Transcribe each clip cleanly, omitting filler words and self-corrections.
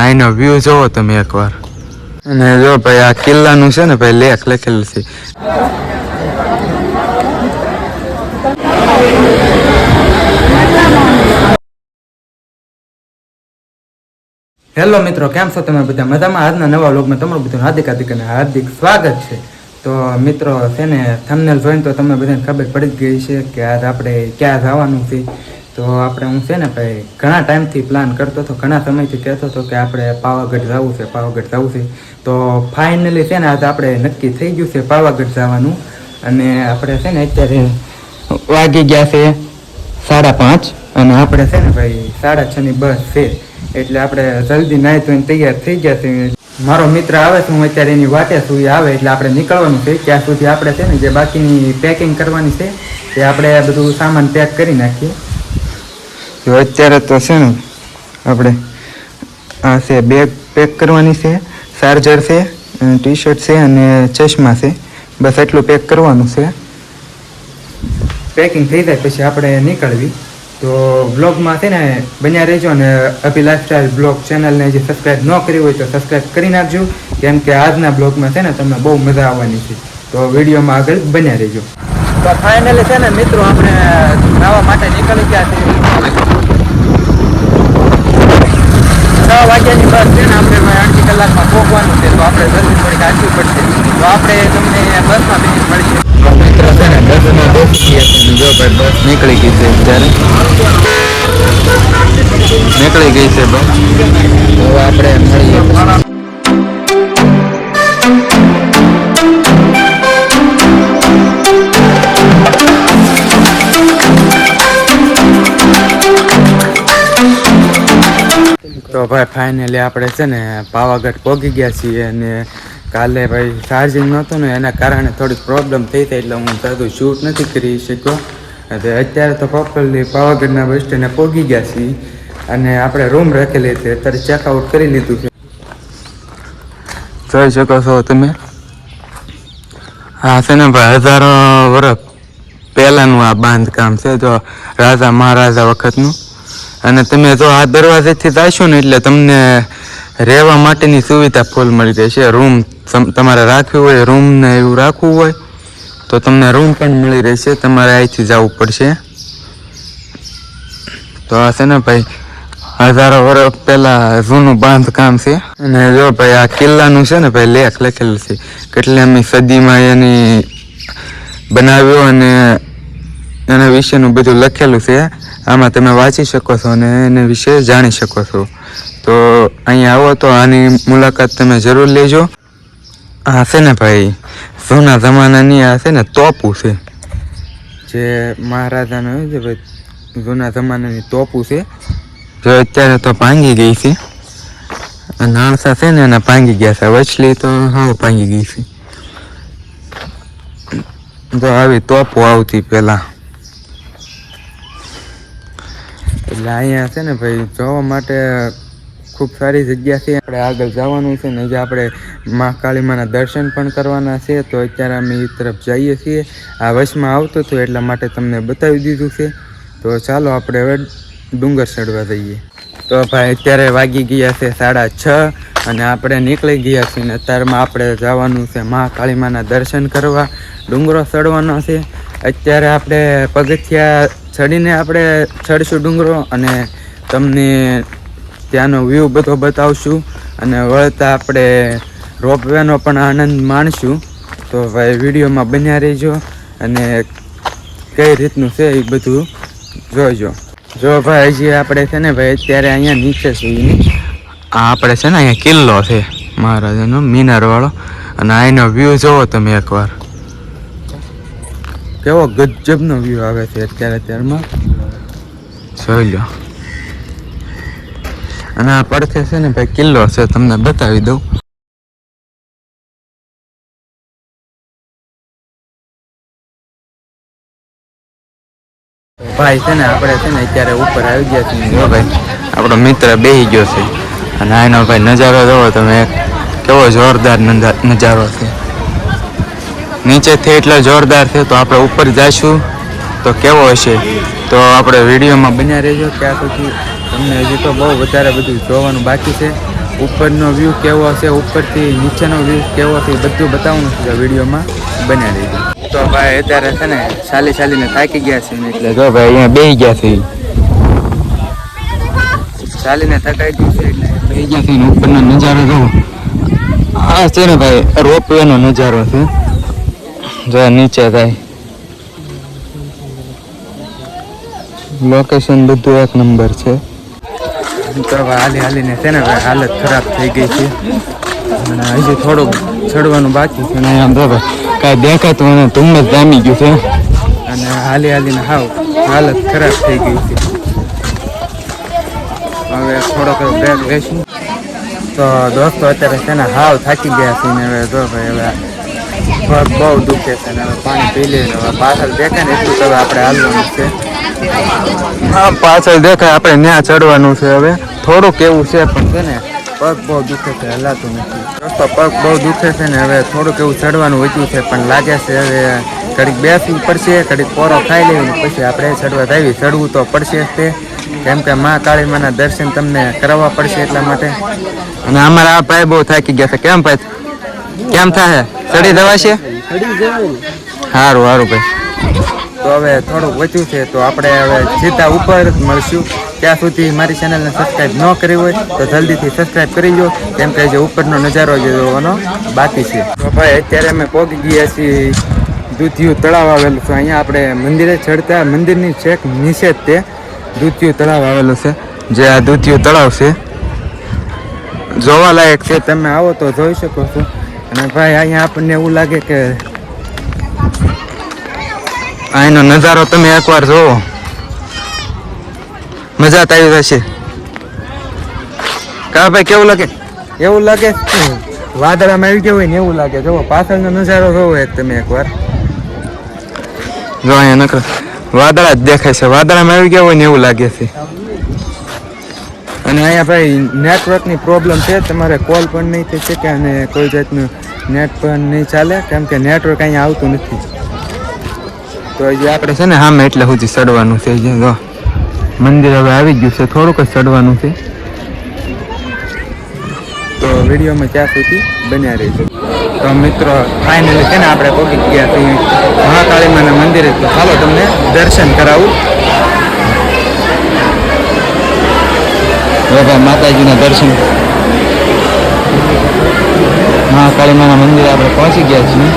અહીંનો વ્યૂ જોવો તમે એકવાર. અને જો ભાઈ આ કિલ્લાનું છે ને ભાઈ લેખ લખેલું છે. હેલો મિત્રો, કેમ છો તમે બધા? મજામાં? આજના નવા વ્લોગમાં તમારું બધું હાર્દિક સ્વાગત છે. તો મિત્રો છે ને થંબનેલ જોઈને તો તમને બધાને ખબર પડી જ ગઈ છે કે આજ આપણે ક્યાં જવાનું છે. તો હું છે ને ભાઈ ઘણા ટાઈમથી પ્લાન કરતો હતો, ઘણા સમયથી કહેતો હતો કે આપણે પાવાગઢ જવું છે. તો ફાઇનલી છે ને આજે આપણે નક્કી થઈ ગયું છે પાવાગઢ જવાનું. અને આપણે છે ને અત્યારે વાગી ગયા છે 5:30 અને આપણે છે ને ભાઈ 6:30ની બસ છે. એટલે આપણે જલ્દી નાહી ધોઈને તૈયાર થઈ ગયા છે. મારો મિત્ર આવે છે, હું અત્યારે એની વાટે છું. આવે એટલે આપણે નીકળવાનું છે. ત્યાં સુધી આપણે છે ને જે બાકીની પેકિંગ કરવાની છે તે આપણે બધું સામાન પેક કરી નાખીએ. તો અત્યારે તો છે ને આપણે આ છે બેગ પેક કરવાની છે, ચાર્જર છે, ટી શર્ટ છે અને ચશ્મા છે. બસ એટલું પેક કરવાનું છે. પેકિંગ થઈ જાય પછી આપણે નીકળવી. તો બ્લોગમાં છે ને બન્યા રહેજો અને અભી લાઇફસ્ટાઈલ બ્લોગ ચેનલને જે સબસ્ક્રાઈબ ન કરી હોય તો સબસ્ક્રાઈબ કરી નાખજો, કેમ કે આજના બ્લોગમાં છે ને તમને બહુ મજા આવવાની છે. તો વિડીયોમાં આગળ બન્યા રહેજો. તો ફાઇનલી છે ને મિત્રો આપણે નાવા માટે નીકળી ગયા છીએ. 6 વાગ્યાની બસ છે ને આપણે 8 કલાકમાં પહોંચવાનું છે. તો આપણે જલ્દી થોડીક આંચવી પડશે. તો આપણે તમને બસમાં બેસી મળીએ. મિત્રો છે ને બસમાં બેસી ગયા છે. જો ભાઈ બસ નીકળી ગઈ છે અત્યારે. નીકળી ગઈ છે બસ. તો આપણે મળીએ. તો ભાઈ ફાઇનલી આપણે છે ને પાવાગઢ પહોંચી ગયા છીએ. અને કાલે ભાઈ ચાર્જિંગ નહોતું ને એના કારણે થોડીક પ્રોબ્લેમ થઈ હતી, એટલે હું બધું શૂટ નથી કરી શક્યો. અત્યારે તો પ્રોપરલી પાવાગઢના બસ સ્ટેન્ડે પહોંચી ગયા છીએ અને આપણે રૂમ રાખેલી છે. અત્યારે ચેકઆઉટ કરી લીધું છે. જોઈ શકો છો તમે. હા છે ને ભાઈ હજારો વર્ષ પહેલાંનું આ બાંધકામ છે, જો રાજા મહારાજા વખતનું. અને તમે જો આ દરવાજેથી જશો ને એટલે તમને રહેવા માટેની સુવિધા ફૂલ મળી રહેશે. રૂમ તમારે રાખવી હોય, રૂમને એવું રાખવું હોય તો તમને રૂમ પણ મળી રહેશે. તમારે અહીંથી જવું પડશે. તો આ છે ને ભાઈ હજારો વર્ષ પહેલાં જૂનું બાંધકામ છે. અને જો ભાઈ આ કિલ્લાનું છે ને ભાઈ લેખ લખેલું છે, કેટલામી સદીમાં એની બનાવ્યો અને એના વિશેનું બધું લખેલું છે. આમાં તમે વાંચી શકો છો અને એને વિશે જાણી શકો છો. તો અહીંયા આવો તો આની મુલાકાત તમે જરૂર લેજો. આ છે ને ભાઈ જૂના જમાનાની આ છે ને તોપું છે, જે મહારાજાનો હોય છે ભાઈ, જૂના જમાનાની તોપું છે. જો અત્યારે તો ભાંગી ગઈ છે. નાણસા છે ને એને ભાંગી ગયા છે. વચલી તો હા ભાંગી ગઈ છે. તો આવી તોપો આવતી પહેલાં. એટલે અહીંયા છે ને ભાઈ જોવા માટે ખૂબ સારી જગ્યા છે. આપણે આગળ જવાનું છે ને જે આપણે મહાકાળી માના દર્શન પણ કરવાના છે. તો અત્યારે અમે એ તરફ જઈએ છીએ. આ વચમાં આવતો હતો એટલા માટે તમને બતાવી દીધું છે. તો ચાલો આપણે હવે ડુંગર ચડવા જઈએ. તો ભાઈ અત્યારે વાગી ગયા છે 6:30 અને આપણે નીકળી ગયા છીએ. ને અત્યારમાં આપણે જવાનું છે મહાકાળી માના દર્શન કરવા. ડુંગરો ચડવાનો છે. અત્યારે આપણે પગથિયા ચડીને આપણે ચડશું ડુંગરો અને તમને ત્યાંનો વ્યૂ બધો બતાવશું. અને વળતા આપણે રોપવેનો પણ આનંદ માણશું. તો ભાઈ વિડીયોમાં બન્યા રહેજો અને કઈ રીતનું છે એ બધું જોજો. જો ભાઈ હજી આપણે છે ને ભાઈ અત્યારે અહીંયા નીચે છીએ. આ આપણે છે ને અહીંયા કિલ્લો છે મહારાજાનો મિનારવાળો. અને અહીંનો વ્યૂ જોવો તમે એકવાર. કેવો ગજબનો વ્યૂ આવે છે અત્યારમાં જોઈ લો. અને આ પડખે છે ને ભાઈ કિલ્લો છે, તમને બતાવી દઉં. ભાઈ છે ને આપણે છે ને અત્યારે ઉપર આવી ગયા છીએ. જો ભાઈ આપણો મિત્ર બેસી ગયો છે. અને આનો ભાઈ નજારો જોવો તમે, કેવો જોરદાર નજારો છે. નીચેથી એટલો જોરદાર છે. તો આપણે ઉપર જઈશું તો કેવો હશે તો આપણે વિડીયોમાં બન્યા રહેજો. ત્યાં સુધી તમને હજી તો બહુ વધારે બધું જોવાનું બાકી છે. ઉપરનો વ્યૂ કેવો છે, ઉપરથી નીચેનો વ્યૂ કેવો છે, બધું બતાવવાનું છે વિડીયોમાં બન્યા રહીશું. તો ભાઈ અત્યારે છે ને ચાલીને થાકી ગયા છે ને એટલે જો ભાઈ અહીંયા બેસી ગયા છે, ચાલીને થકાઈ ગયું છે એટલે બેસી ગયા છે. ઉપરનો નજારો જોવો, આ છે ને ભાઈ રોપવેનો નજારો છે, જો નીચે થાય લોકેશન બધું એક નંબર છે. તો હાલીને છે ને ભાઈ હાલત ખરાબ થઈ ગઈ છે અને હજી થોડુંક ચડવાનું બાકી છે ને આમ તો કાંઈ દેખાતું અને ધુમ્મસ જામી ગયું છે અને હાલીને હાવ હાલત ખરાબ થઈ ગઈ છે. હવે થોડોક બ્રેક લેશું. તો દોસ્તો અત્યારે છે ને હાવ થાકી ગયા છે ને હવે જો ભાઈ હવે પગ બહુ દુખે છે ને હવે પાણી પી લઈએ. હવે પાછળ દેખાય ને એટલું તો હવે આપણે હાલવાનું છે. હા પાછળ દેખાય આપણે ત્યાં ચડવાનું છે. હવે થોડુંક એવું છે પણ છે ને પગ બહુ દુખે છે, હલાતું નથી દોસ્તો. પગ બહુ દુખે છે ને હવે થોડુંક એવું ચડવાનું વધ્યું છે પણ લાગે છે હવે ઘડીક બેસવું પડશે, ઘડીક પોરો ખાઈ લેવું પછી આપણે ચડવા જઈએ. ચડવું તો પડશે જ તે, કેમ કે મા કાળી માના દર્શન તમને કરાવવા પડશે એટલા માટે. અને અમારા આ ભાઈ બહુ થાકી ગયા છે. કેમ ભાઈ કેમ થાય ચડી જવાશે? સારું ભાઈ. તો હવે થોડુંક વધ્યું છે તો આપણે હવે સીધા ઉપર મળશું. ત્યાં સુધી મારી ચેનલને સબસ્ક્રાઈબ ન કરી હોય તો જલ્દીથી સબસ્ક્રાઈબ કરી લો, કેમ કે જે ઉપરનો નજારો જોવાનો બાકી છે. તો ભાઈ અત્યારે અમે પહોંચી ગયા છીએ દૂધિયું તળાવ આવેલું છે અહીંયા. આપણે મંદિરે ચડતા મંદિરની છેક નીચે જ તે દૂધિયું તળાવ આવેલું છે, જે આ દૂધિયું તળાવ છે, જોવાલાયક છે. તમે આવો તો જોઈ શકો છો. અને ભાઈ અહીંયા આપણને એવું લાગે કે અહીંનો નજારો તમે એકવાર જોવો, મજા જ આવી જશે. કા ભાઈ કેવું લાગે? એવું લાગે વાદળામાં આવી ગયા હોય ને એવું લાગે. જોવો પાછળનો નજારો જોવો એક તમે એકવાર. જો અહીંયા નકર વાદળા જ દેખાય છે, વાદળામાં આવી ગયા હોય ને એવું લાગે છે. અને અહીંયા ભાઈ નેટવર્કની પ્રોબ્લેમ છે, તમારે કોલ પણ નહીં થઈ શકે અને કોઈ જાતનું નેટ પણ નહીં ચાલે, કેમ કે નેટવર્ક અહીંયા આવતું નથી. તો હજી આપણે છે ને સામે એટલે સુધી ચડવાનું છે. જો મંદિર હવે આવી ગયું છે, થોડુંક જ ચડવાનું છે. તો વિડીયોમાં ત્યાં સુધી બન્યા રહીશું. તો મિત્રો ફાઇનલી છે ને આપણે પહોંચી ગયા છીએ મહાકાળી માના મંદિરે. તો ચાલો તમને દર્શન કરાવું. ભાઈ માતાજીના દર્શન મહાકાળી માના મંદિરે આપણે પહોંચી ગયા છીએ.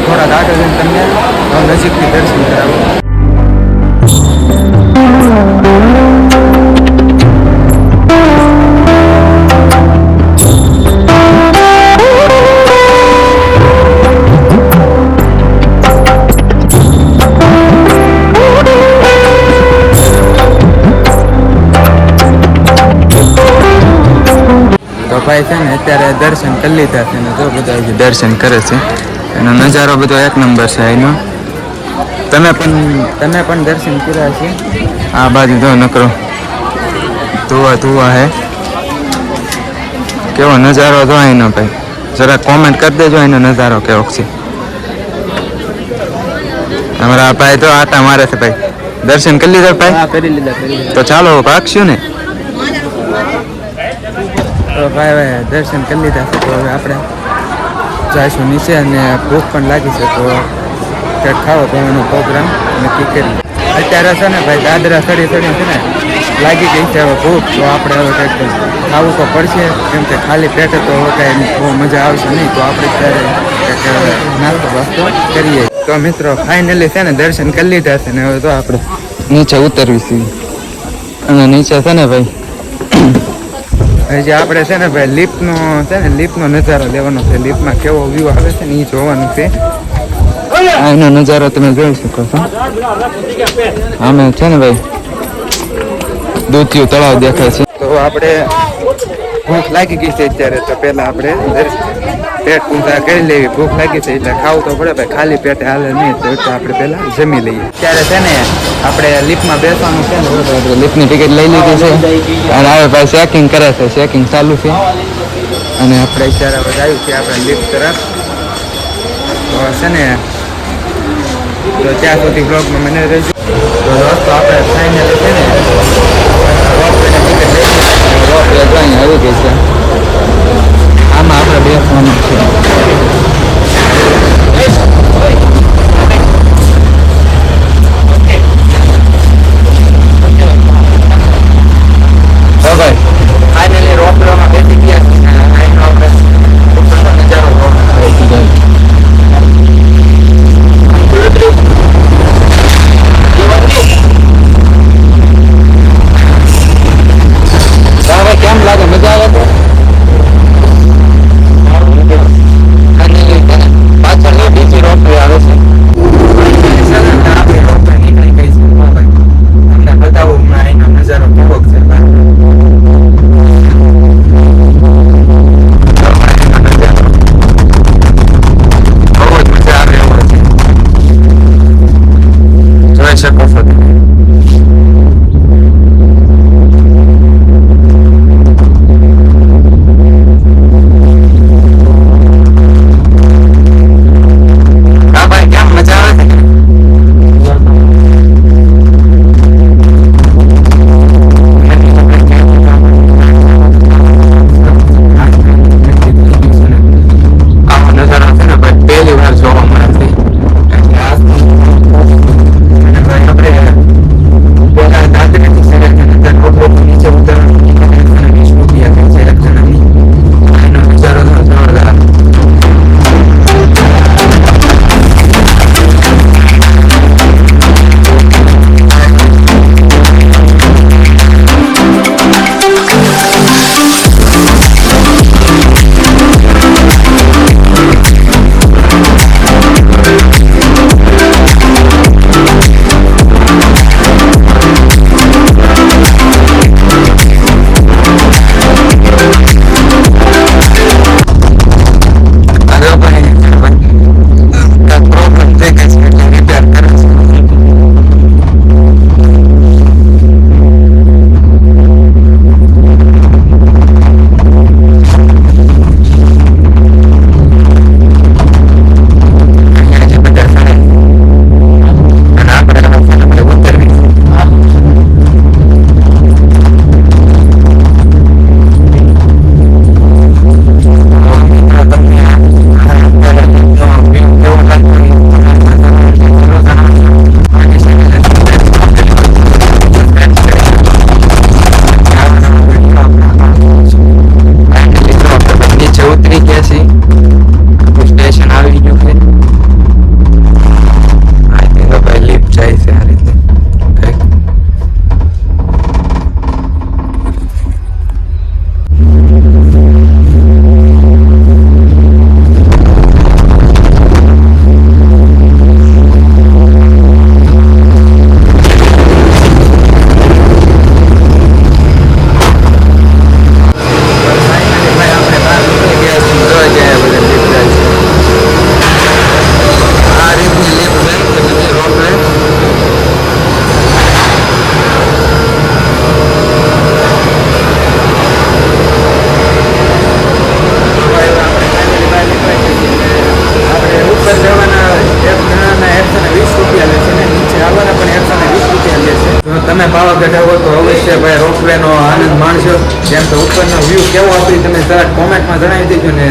થોડાક આગળ જઈને તમને નજીકથી દર્શન કરાવું. ભાઈ છે ને અત્યારે દર્શન કરી લીધા છે ને જો બધા દર્શન કરે છે. એનો નજારો બધો એક નંબર છે એનો. તમે પણ દર્શન કર્યા છે. આ બાજુ જો નકરો ધુઆ હે. કેવો નજારો જો એનો ભાઈ, જરા કોમેન્ટ કરી દેજો એનો નજારો કેવો છે. અમારા ભાઈ તો આટા મારે છે ભાઈ. દર્શન કરી લીધા ભાઈ? કરી લીધા. તો ચાલો ભાગશું ને. તો ભાઈ દર્શન કરી લીધા છે. તો હવે આપણે જઈશું નીચે અને ભૂખ પણ લાગી છે તો કંઈક ખાવા પીવાનો પ્રોગ્રામ નક્કી કરી. અત્યારે છે ને ભાઈ દાદરા ચડી છે ને લાગી ગઈ છે હવે ભૂખ. તો આપણે હવે કંઈક ખાવું તો પડશે, કેમ કે ખાલી પેટે તો હવે કાંઈ બહુ મજા આવશે નહીં. તો આપણે ત્યારે કંઈક નાસ્તો વાસ્તો કરીએ. તો મિત્રો ફાઇનલી છે ને દર્શન કરી લીધા છે ને હવે તો આપણે નીચે ઉતરવીશું. અને નીચે છે ને ભાઈ હજી આપણે છે ને ભાઈ લિફ્ટનો નજારો લેવાનો છે. લિફ્ટમાં કેવો વ્યૂ આવે છે ને એ જોવાનું છે. એનો નજારો તમે જોઈ શકો છો. આમે છે ને ભાઈ દૂધિયું તળાવ દેખાય છે. તો આપણે ભૂખ લાગી ગઈ છે અત્યારે. તો પહેલા આપણે પેટ પૂજા કરી લેવી. ભૂખ લાગી છે એટલે ખાવું તો પડે ભાઈ, ખાલી પેટે હાલે નહીં. તો આપણે પહેલા જમી લઈએ. ત્યારે છે ને આપણે લિફ્ટમાં બેસવાનું છે ને, આપણે લિફ્ટની ટિકિટ લઈ લીધી છે અને હવે ભાઈ ચેકિંગ કરે છે, ચેકિંગ ચાલુ છે. અને આપણે અત્યારે હવે આવ્યું છે આપણે લિફ્ટ તરફ. તો છે ને તો ત્યાં સુધી બ્લોગમાં મને રહેજો. તો દોસ્તો આપણે ફાઇનલી છે ને રોપવેની ટિકિટ લઈ લીધી. અહીંયા આવી ગઈ છે. આમાં આપણે બેસવાનું છે. ભાઈ ફાઇનલી રોપવેમાં બેસી ગયા છે. અહીંનો આપણે ઉપરનો નજારો બેસી જાય. કેમ લાગે? મજા આવે તો પાછળ બીજી રોપવે આવે છે. નીકળી ગઈ છે. તમને બતાવું અહીંનો નજારો કેવો છે. જોઈ શકો છો તમે. તમે પાવાગઢ આવો તો અવશ્ય ભાઈ રોપવેનો આનંદ માણશો. જેમ તો ઉપરનો વ્યૂ કેવો હતો તમે જરાક કોમેન્ટમાં જણાવી દેજો. ને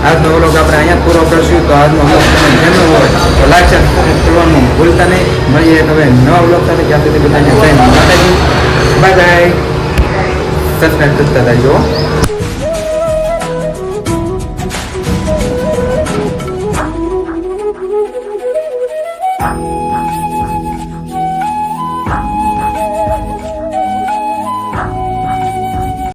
આજનો વ્લોગ આપણે અહીંયા પૂરો કરશું. તો આજનો વ્લોગ તમને ગમ્યો હોય તો લાઈક શેર કરવાનું ભૂલતા નહીં. મળીએ હવે નવા વ્લોગ સાથે. ત્યાં સુધી બધાને જય માતાજી. Bye bye. સબસ્ક્રાઈબ કરતા રહેજો.